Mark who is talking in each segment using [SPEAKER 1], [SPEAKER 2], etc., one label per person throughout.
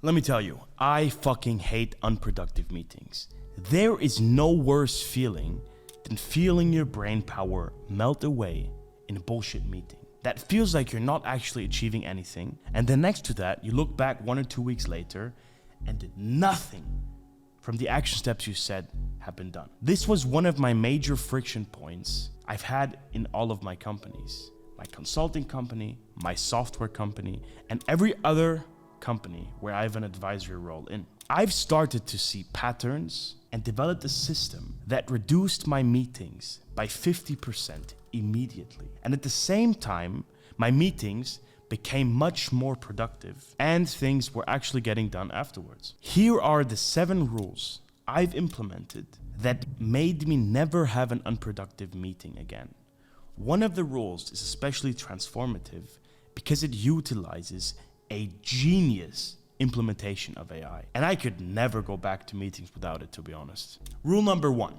[SPEAKER 1] Let me tell you, I fucking hate unproductive meetings. There is no worse feeling than feeling your brain power melt away in a bullshit meeting. That feels like you're not actually achieving anything, and then next to that, you look back 1 or 2 weeks later, and nothing from the action steps you said have been done. This was one of my major friction points I've had in all of my companies. My consulting company, my software company, and every other company where I have an advisory role in. I've started to see patterns and developed a system that reduced my meetings by 50% immediately. And at the same time, my meetings became much more productive and things were actually getting done afterwards. Here are the 7 rules I've implemented that made me never have an unproductive meeting again. One of the rules is especially transformative because it utilizes a genius implementation of AI. And I could never go back to meetings without it, to be honest. Rule number 1,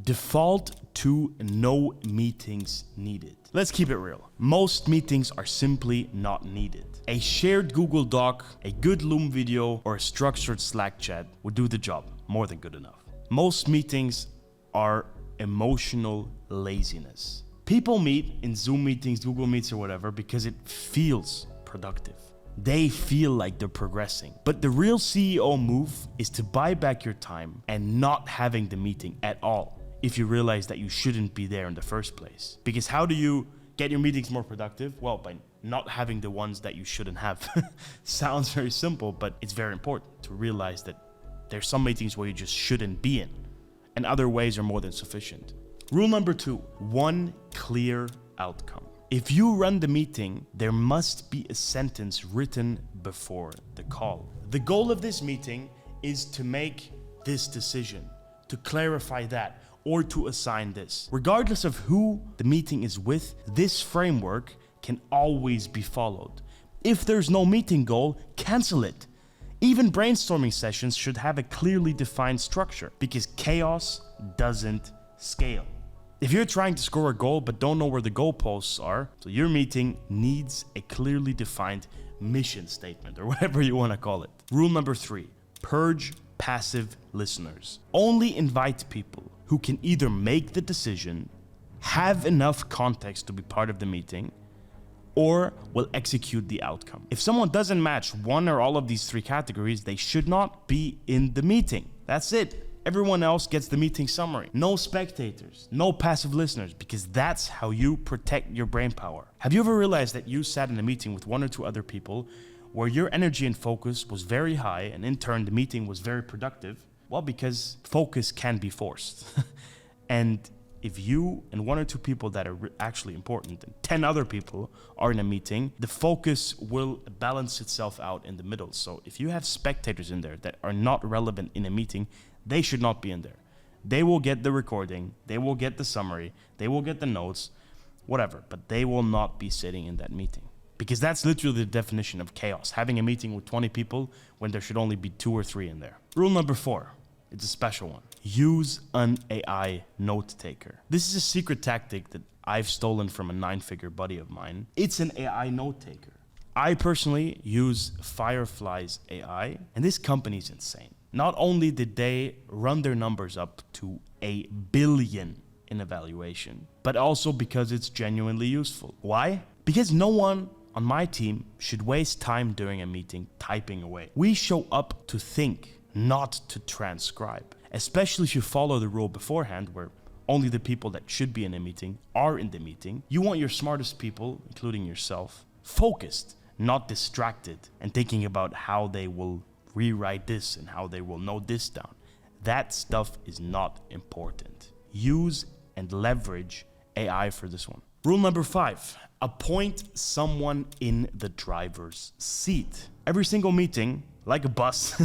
[SPEAKER 1] default to no meetings needed. Let's keep it real. Most meetings are simply not needed. A shared Google Doc, a good Loom video, or a structured Slack chat would do the job, more than good enough. Most meetings are emotional laziness. People meet in Zoom meetings, Google Meets, or whatever because it feels productive. They feel like they're progressing. But the real CEO move is to buy back your time and not having the meeting at all if you realize that you shouldn't be there in the first place. Because how do you get your meetings more productive? Well, by not having the ones that you shouldn't have. Sounds very simple, but it's very important to realize that there's some meetings where you just shouldn't be in, and other ways are more than sufficient. Rule number 2, one clear outcome. If you run the meeting, there must be a sentence written before the call. The goal of this meeting is to make this decision, to clarify that, or to assign this. Regardless of who the meeting is with, this framework can always be followed. If there's no meeting goal, cancel it. Even brainstorming sessions should have a clearly defined structure because chaos doesn't scale. If you're trying to score a goal but don't know where the goalposts are, so your meeting needs a clearly defined mission statement or whatever you want to call it. Rule number 3, purge passive listeners. Only invite people who can either make the decision, have enough context to be part of the meeting, or will execute the outcome. If someone doesn't match one or all of these 3 categories, they should not be in the meeting. That's it. Everyone else gets the meeting summary. No spectators, no passive listeners, because that's how you protect your brain power. Have you ever realized that you sat in a meeting with 1 or 2 other people where your energy and focus was very high and in turn the meeting was very productive? Well, because focus can be forced. And if you and 1 or 2 people that are actually important and 10 other people are in a meeting, the focus will balance itself out in the middle. So if you have spectators in there that are not relevant in a meeting, they should not be in there. They will get the recording, they will get the summary, they will get the notes, whatever, but they will not be sitting in that meeting. Because that's literally the definition of chaos, having a meeting with 20 people when there should only be 2 or 3 in there. Rule number 4, it's a special one. Use an AI Notetaker. This is a secret tactic that I've stolen from a 9-figure buddy of mine. It's an AI Notetaker. I personally use Firefly's AI, and this company is insane. Not only did they run their numbers up to 1 billion in evaluation, but also because it's genuinely useful. Why? Because no one on my team should waste time during a meeting typing away. We show up to think, not to transcribe, especially if you follow the rule beforehand where only the people that should be in a meeting are in the meeting. You want your smartest people, including yourself, focused, not distracted and thinking about how they will rewrite this and how they will note this down. That stuff is not important. Use and leverage AI for this one. Rule number 5, appoint someone in the driver's seat. Every single meeting, like a bus,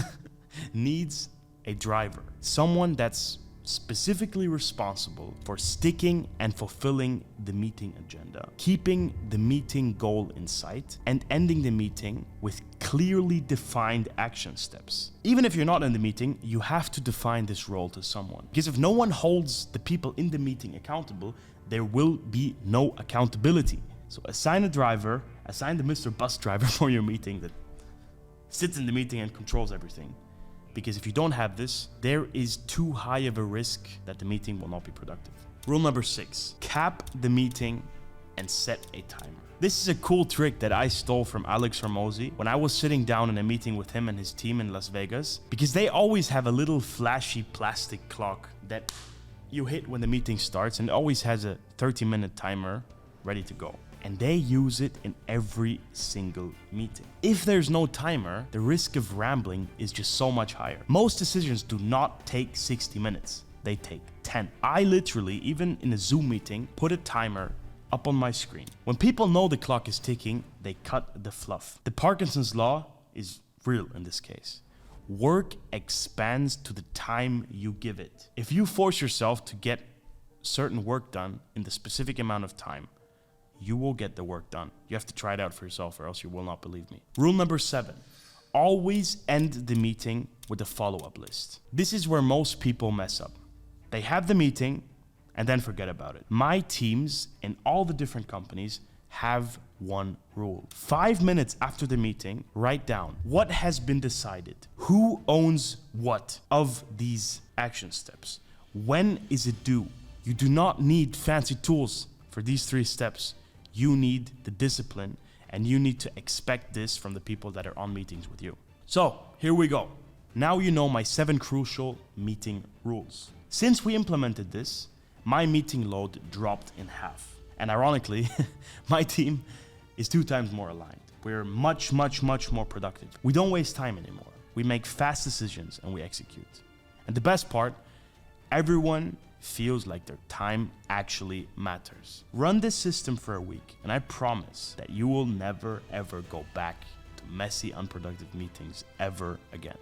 [SPEAKER 1] needs a driver. Someone that's specifically responsible for sticking and fulfilling the meeting agenda, keeping the meeting goal in sight, and ending the meeting with clearly defined action steps. Even if you're not in the meeting, you have to define this role to someone. Because if no one holds the people in the meeting accountable, there will be no accountability. So assign a driver, assign the Mr. Bus driver for your meeting that sits in the meeting and controls everything. Because if you don't have this, there is too high of a risk that the meeting will not be productive. Rule number 6, cap the meeting and set a timer. This is a cool trick that I stole from Alex Hormozi when I was sitting down in a meeting with him and his team in Las Vegas, because they always have a little flashy plastic clock that you hit when the meeting starts, and it always has a 30-minute timer ready to go. And they use it in every single meeting. If there's no timer, the risk of rambling is just so much higher. Most decisions do not take 60 minutes. They take 10. I literally, even in a Zoom meeting, put a timer up on my screen. When people know the clock is ticking, they cut the fluff. The Parkinson's law is real in this case. Work expands to the time you give it. If you force yourself to get certain work done in the specific amount of time, you will get the work done. You have to try it out for yourself or else you will not believe me. Rule number 7, always end the meeting with a follow-up list. This is where most people mess up. They have the meeting and then forget about it. My teams in all the different companies have one rule. 5 minutes after the meeting, write down what has been decided. Who owns what of these action steps? When is it due? You do not need fancy tools for these 3 steps. You need the discipline, and you need to expect this from the people that are on meetings with you. So here we go. Now you know my 7 crucial meeting rules. Since we implemented this, my meeting load dropped in half. And ironically, my team is 2 times more aligned. We're much more productive. We don't waste time anymore. We make fast decisions and we execute. And the best part, everyone feels like their time actually matters. Run this system for a week, and I promise that you will never ever go back to messy, unproductive meetings ever again.